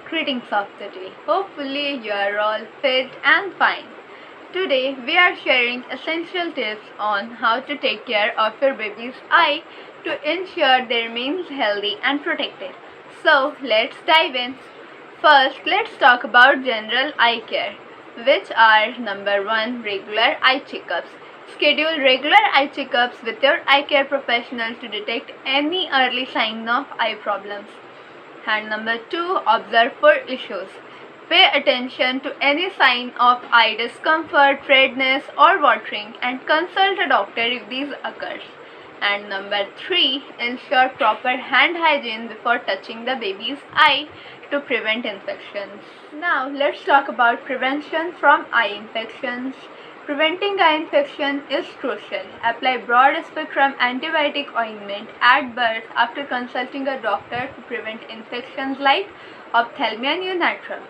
Greetings of the day. Hopefully, you are all fit and fine. Today, we are sharing essential tips on how to take care of your baby's eye to ensure they remain healthy and protected. So, let's dive in. First, let's talk about general eye care, which are number 1, regular eye checkups. Schedule regular eye checkups with your eye care professional to detect any early sign of eye problems. And number 2, observe for issues. Pay attention to any sign of eye discomfort, redness, or watering and consult a doctor if these occurs. And number 3, ensure proper hand hygiene before touching the baby's eye to prevent infections. Now let's talk about prevention from eye infections. Preventing eye infection is crucial. Apply broad-spectrum antibiotic ointment at birth after consulting a doctor to prevent infections like ophthalmia neonatal.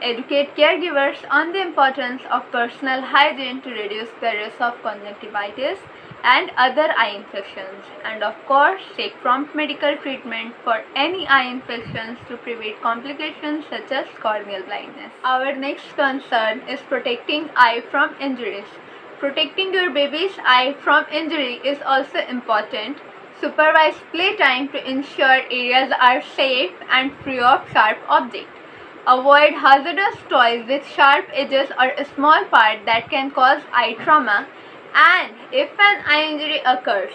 Educate caregivers on the importance of personal hygiene to reduce the risk of conjunctivitis and other eye infections, and of course take prompt medical treatment for any eye infections to prevent complications such as corneal blindness. Our next concern is protecting eye from injuries. Protecting your baby's eye from injury is also important. Supervise playtime to ensure areas are safe and free of sharp objects. Avoid hazardous toys with sharp edges or a small part that can cause eye trauma. And if an eye injury occurs,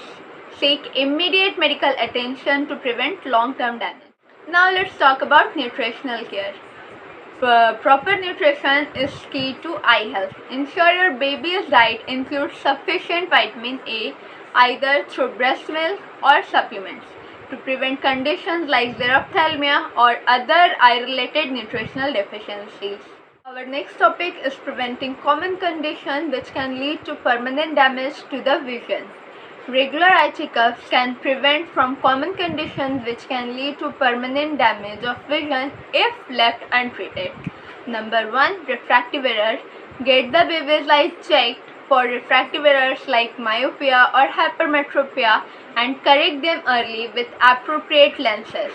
seek immediate medical attention to prevent long-term damage. Now let's talk about nutritional care. Proper nutrition is key to eye health. Ensure your baby's diet includes sufficient vitamin A, either through breast milk or supplements, to prevent conditions like xerophthalmia or other eye-related nutritional deficiencies. Our next topic is preventing common conditions which can lead to permanent damage to the vision. Regular eye checkups can prevent from common conditions which can lead to permanent damage of vision if left untreated. Number 1, refractive error. Get the baby's eyes checked for refractive errors like myopia or hypermetropia and correct them early with appropriate lenses.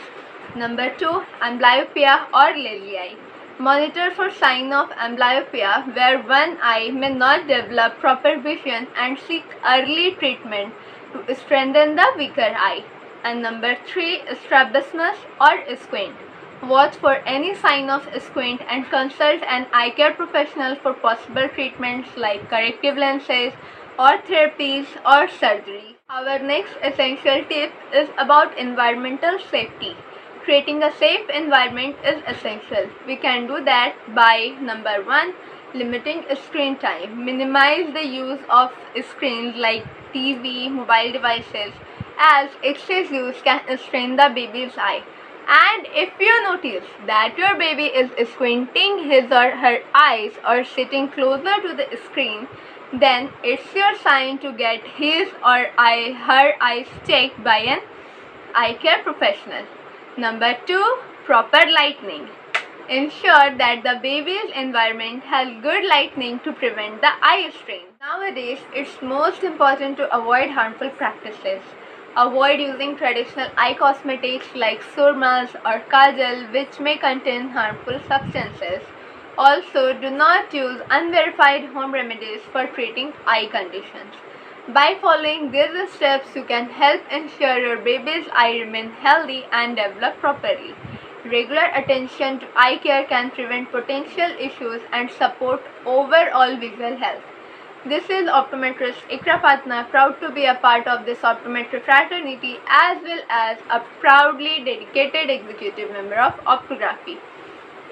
Number 2, amblyopia or lazy eye. Monitor for sign of amblyopia where one eye may not develop proper vision and seek early treatment to strengthen the weaker eye. And number 3, strabismus or squint. Watch for any sign of squint and consult an eye care professional for possible treatments like corrective lenses or therapies or surgery. Our next essential tip is about environmental safety. Creating a safe environment is essential. We can do that by number 1, limiting screen time. Minimize the use of screens like TV, mobile devices, as excess use can strain the baby's eye. And if you notice that your baby is squinting his or her eyes or sitting closer to the screen, then it's your sign to get his or her eyes checked by an eye care professional. Number 2, proper lighting. Ensure that the baby's environment has good lighting to prevent the eye strain. Nowadays, it's most important to avoid harmful practices. Avoid using traditional eye cosmetics like surmas or kajal, which may contain harmful substances. Also, do not use unverified home remedies for treating eye conditions. By following these steps, you can help ensure your baby's eye remain healthy and develop properly. Regular attention to eye care can prevent potential issues and support overall visual health. This is optometrist Ikra Fatna, proud to be a part of this optometry fraternity as well as a proudly dedicated executive member of Optography.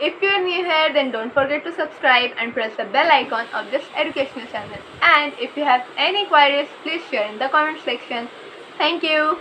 If you are new here, then don't forget to subscribe and press the bell icon of this educational channel. And if you have any queries, please share in the comment section. Thank you.